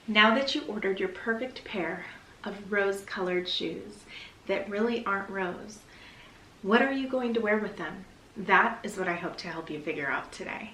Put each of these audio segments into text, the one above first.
Now that you ordered your perfect pair of rose-colored shoes that really aren't rose, what are you going to wear with them? That is what I hope to help you figure out today.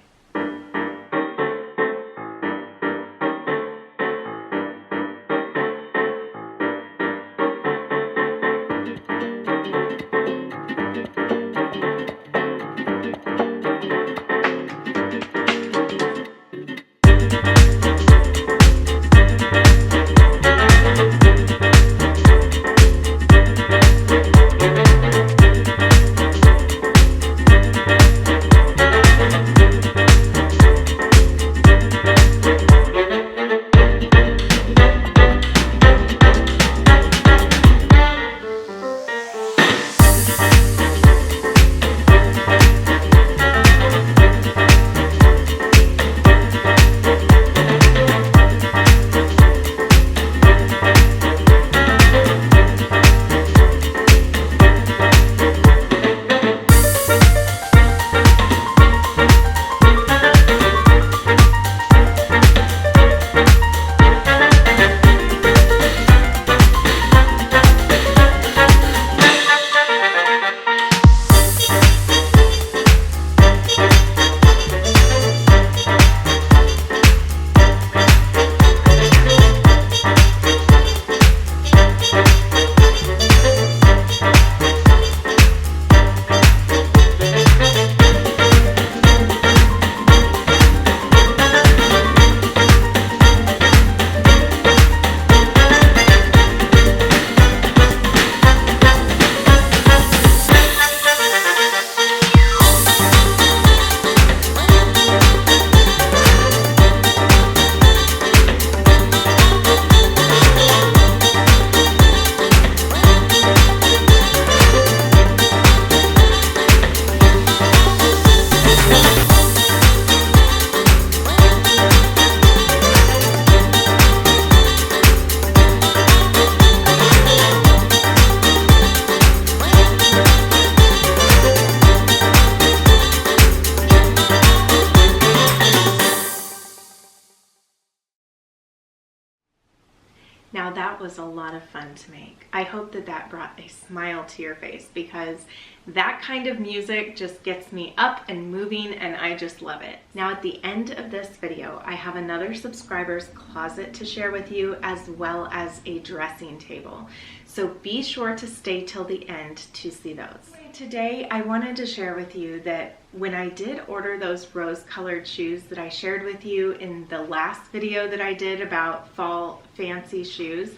Now that was a lot of fun to make. I hope that that brought a smile to your face, because that kind of music just gets me up and moving and I just love it. Now at the end of this video, I have another subscriber's closet to share with you, as well as a dressing table. So be sure to stay till the end to see those. Today I wanted to share with you that when I did order those rose-colored shoes that I shared with you in the last video that I did about fall fancy shoes,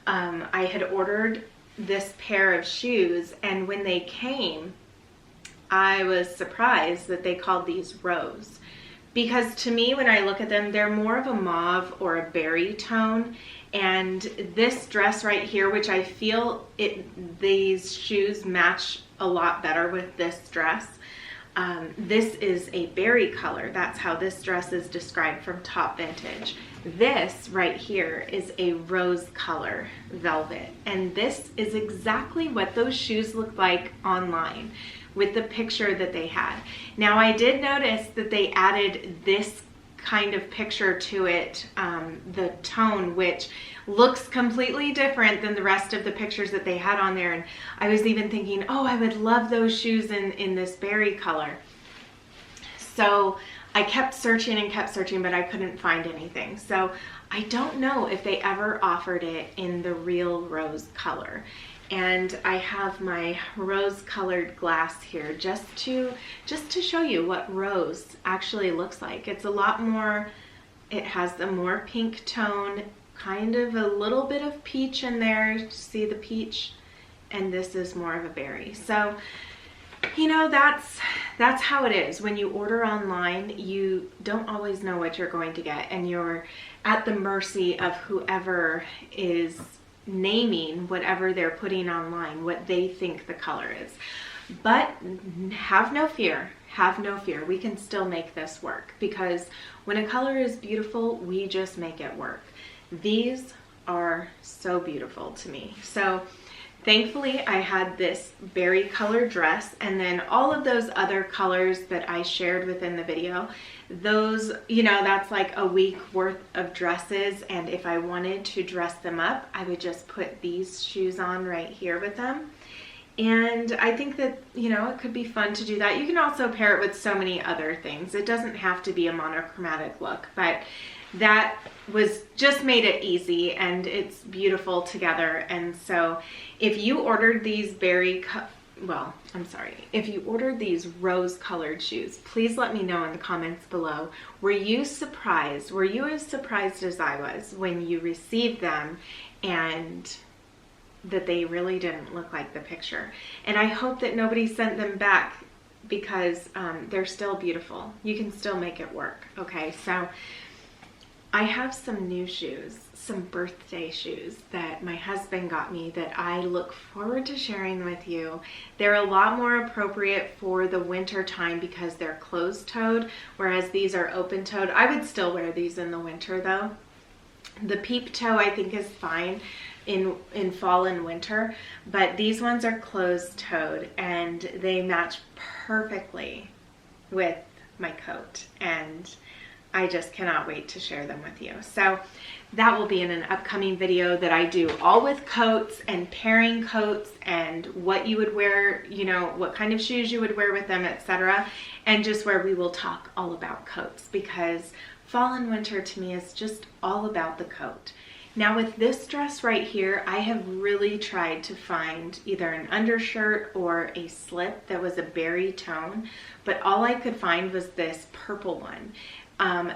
I had ordered this pair of shoes, and when they came, I was surprised that they called these rose. Because to me, when I look at them, they're more of a mauve or a berry tone. And this dress right here, which I feel these shoes match a lot better with this dress. This is a berry color. That's how this dress is described from Top Vintage. This right here is a rose color velvet. And this is exactly what those shoes look like online with the picture that they had. Now I did notice that they added this kind of picture to it, the tone, which looks completely different than the rest of the pictures that they had on there. And I was even thinking, oh, I would love those shoes in this berry color. So I kept searching and kept searching, but I couldn't find anything. So I don't know if they ever offered it in the real rose color. And I have my rose colored glass here just to show you what rose actually looks like. It's a lot more, it has the more pink tone, kind of a little bit of peach in there. See the peach? And this is more of a berry. So, you know, that's how it is. When you order online, you don't always know what you're going to get, and you're at the mercy of whoever is naming whatever they're putting online, what they think the color is. But have no fear, we can still make this work, because when a color is beautiful, we just make it work. These are so beautiful to me. So Thankfully, I had this berry color dress, and then all of those other colors that I shared within the video, those, you know, that's like a week worth of dresses, and if I wanted to dress them up, I would just put these shoes on right here with them. And I think that, you know, it could be fun to do that. You can also pair it with so many other things. It doesn't have to be a monochromatic look, but that was just made it easy, and it's beautiful together. And so if you ordered these if you ordered these rose colored shoes, please let me know in the comments below. Were you surprised? Were you as surprised as I was when you received them and that they really didn't look like the picture? And I hope that nobody sent them back, because they're still beautiful. You can still make it work. Okay, so I have some new shoes, some birthday shoes that my husband got me that I look forward to sharing with you. They're a lot more appropriate for the winter time because they're closed-toed, whereas these are open-toed. I would still wear these in the winter though. The peep toe I think is fine in fall and winter, but these ones are closed-toed and they match perfectly with my coat, and I just cannot wait to share them with you. So that will be in an upcoming video that I do all with coats and pairing coats and what you would wear, you know, what kind of shoes you would wear with them, etc. And just where we will talk all about coats, because fall and winter to me is just all about the coat. Now with this dress right here, I have really tried to find either an undershirt or a slip that was a berry tone, but all I could find was this purple one.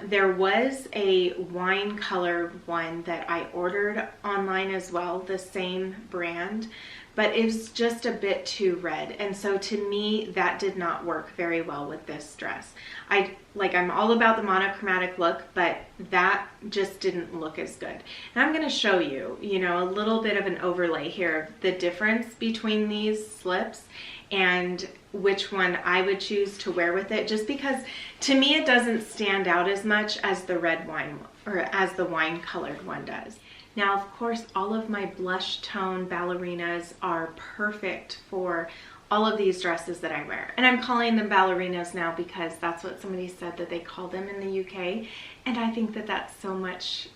There was a wine color one that I ordered online as well, the same brand, but it was just a bit too red. And so to me, that did not work very well with this dress. I'm all about the monochromatic look, but that just didn't look as good. And I'm gonna show you, you know, a little bit of an overlay here of the difference between these slips and which one I would choose to wear with it, just because to me it doesn't stand out as much as the red wine or as the wine colored one does. Now, of course, all of my blush tone ballerinas are perfect for all of these dresses that I wear. And I'm calling them ballerinas now because that's what somebody said that they call them in the UK. And I think that that's so much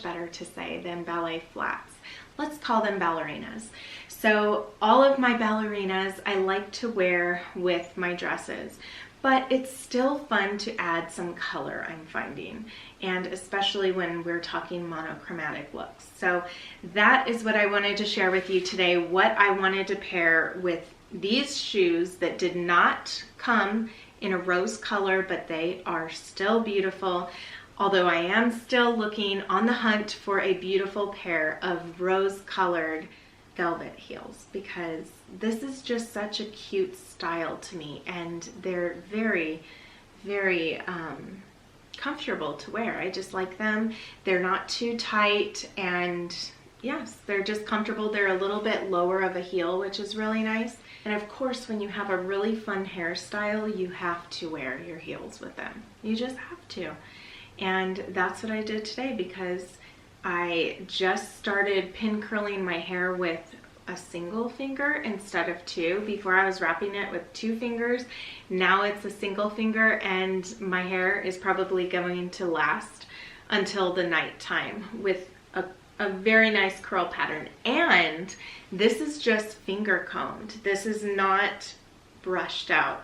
better to say than ballet flats. Let's call them ballerinas. So all of my ballerinas I like to wear with my dresses, but it's still fun to add some color, I'm finding, and especially when we're talking monochromatic looks. So that is what I wanted to share with you today, what I wanted to pair with these shoes that did not come in a rose color, but they are still beautiful. Although I am still looking on the hunt for a beautiful pair of rose colored velvet heels, because this is just such a cute style to me, and they're very, very comfortable to wear. I just like them. They're not too tight, and yes, they're just comfortable. They're a little bit lower of a heel, which is really nice. And of course, when you have a really fun hairstyle, you have to wear your heels with them. You just have to. And that's what I did today, because I just started pin curling my hair with a single finger instead of two. Before I was wrapping it with 2 fingers. Now it's a single finger, and my hair is probably going to last until the night time with a very nice curl pattern. And this is just finger combed. This is not brushed out.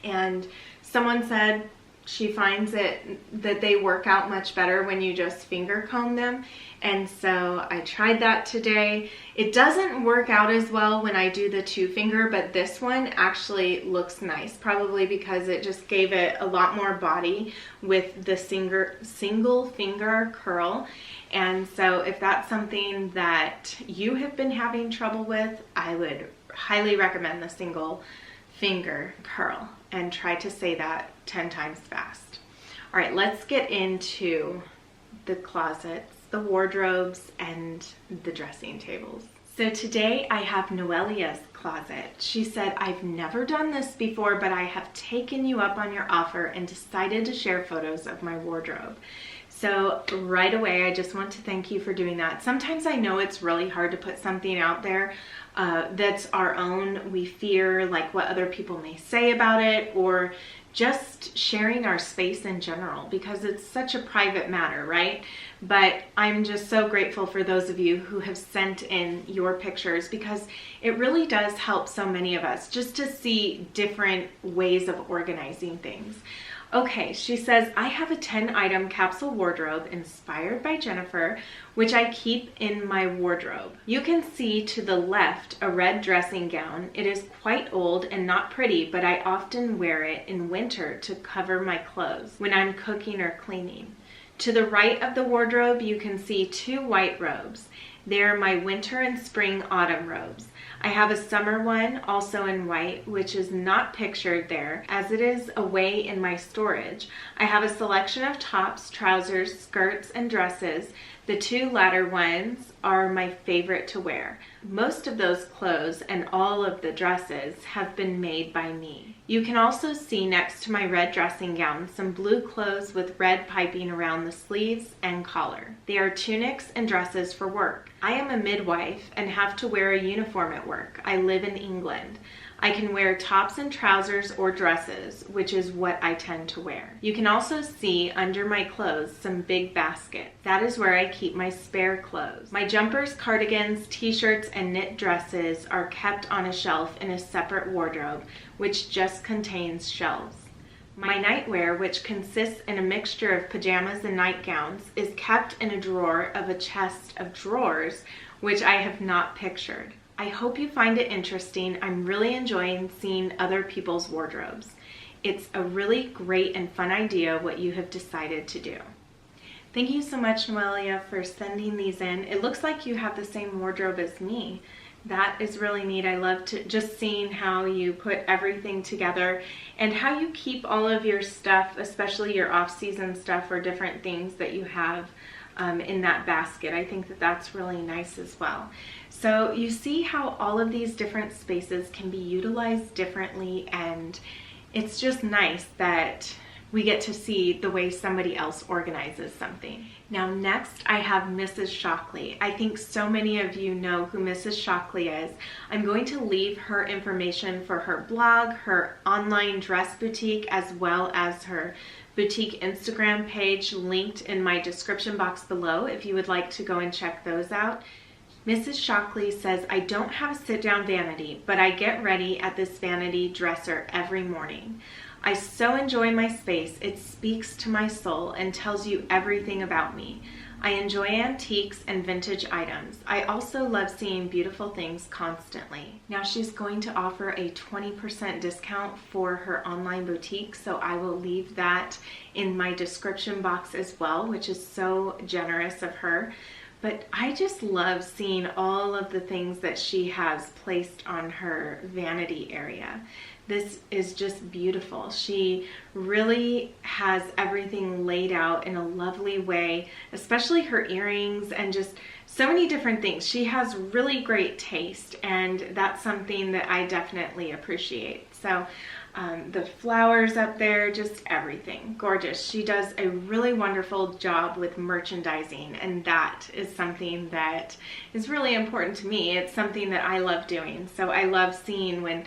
And someone said she finds it that they work out much better when you just finger comb them. And so I tried that today. It doesn't work out as well when I do the 2 finger, but this one actually looks nice, probably because it just gave it a lot more body with the single finger curl. And so if that's something that you have been having trouble with, I would highly recommend the single finger curl, and try to say that 10 times fast. All right, let's get into the closets, the wardrobes, and the dressing tables. So today I have Noelia's closet. She said, I've never done this before, but I have taken you up on your offer and decided to share photos of my wardrobe. So right away, I just want to thank you for doing that. Sometimes I know it's really hard to put something out there that's our own. We fear like what other people may say about it, or just sharing our space in general, because it's such a private matter, right? But I'm just so grateful for those of you who have sent in your pictures, because it really does help so many of us just to see different ways of organizing things. Okay, she says, I have a 10-item capsule wardrobe inspired by Jennifer, which I keep in my wardrobe. You can see to the left a red dressing gown. It is quite old and not pretty, but I often wear it in winter to cover my clothes when I'm cooking or cleaning. To the right of the wardrobe, you can see 2 white robes. They're my winter and spring autumn robes. I have a summer one also in white, which is not pictured there as it is away in my storage. I have a selection of tops, trousers, skirts, and dresses. The 2 latter ones are my favorite to wear. Most of those clothes and all of the dresses have been made by me. You can also see next to my red dressing gown some blue clothes with red piping around the sleeves and collar. They are tunics and dresses for work. I am a midwife and have to wear a uniform at work. I live in England. I can wear tops and trousers or dresses, which is what I tend to wear. You can also see under my clothes some big baskets. That is where I keep my spare clothes. My jumpers, cardigans, t-shirts, and knit dresses are kept on a shelf in a separate wardrobe, which just contains shelves. My nightwear, which consists in a mixture of pajamas and nightgowns, is kept in a drawer of a chest of drawers, which I have not pictured. I hope you find it interesting. I'm really enjoying seeing other people's wardrobes. It's a really great and fun idea what you have decided to do. Thank you so much, Noelia, for sending these in. It looks like you have the same wardrobe as me. That is really neat. I love just seeing how you put everything together and how you keep all of your stuff, especially your off-season stuff or different things that you have in that basket. I think that that's really nice as well. So you see how all of these different spaces can be utilized differently, and it's just nice that we get to see the way somebody else organizes something. Now next I have Mrs. Shockley. I think so many of you know who Mrs. Shockley is. I'm going to leave her information for her blog, her online dress boutique, as well as her boutique Instagram page linked in my description box below if you would like to go and check those out. Mrs. Shockley says, I don't have a sit-down vanity, but I get ready at this vanity dresser every morning. I so enjoy my space. It speaks to my soul and tells you everything about me. I enjoy antiques and vintage items. I also love seeing beautiful things constantly. Now she's going to offer a 20% discount for her online boutique, so I will leave that in my description box as well, which is so generous of her. But I just love seeing all of the things that she has placed on her vanity area. This is just beautiful. She really has everything laid out in a lovely way, especially her earrings and just so many different things. She has really great taste, and that's something that I definitely appreciate. So the flowers up there, just everything. Gorgeous. She does a really wonderful job with merchandising, and that is something that is really important to me. It's something that I love doing. So I love seeing when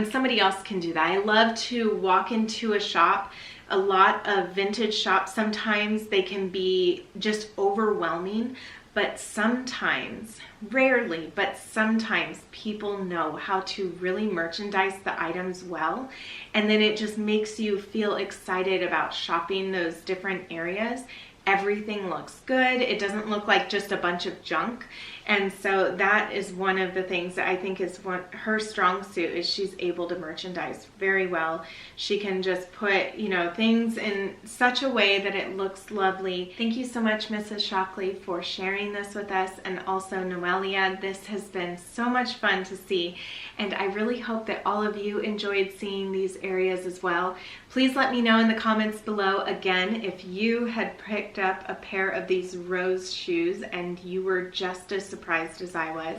somebody else can do that. I love to walk into a shop. A lot of vintage shops, sometimes they can be just overwhelming, but sometimes, rarely, but sometimes people know how to really merchandise the items well, and then it just makes you feel excited about shopping those different areas. Everything looks good. It doesn't look like just a bunch of junk. And so that is one of the things that I think is her strong suit, is she's able to merchandise very well. She can just put, things in such a way that it looks lovely. Thank you so much, Mrs. Shockley, for sharing this with us, and also Noelia. This has been so much fun to see, and I really hope that all of you enjoyed seeing these areas as well. Please let me know in the comments below, again, if you had picked up a pair of these rose shoes and you were just as surprised as I was.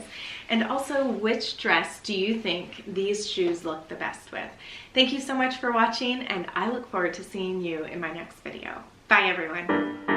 And also, which dress do you think these shoes look the best with? Thank you so much for watching, and I look forward to seeing you in my next video. Bye, everyone.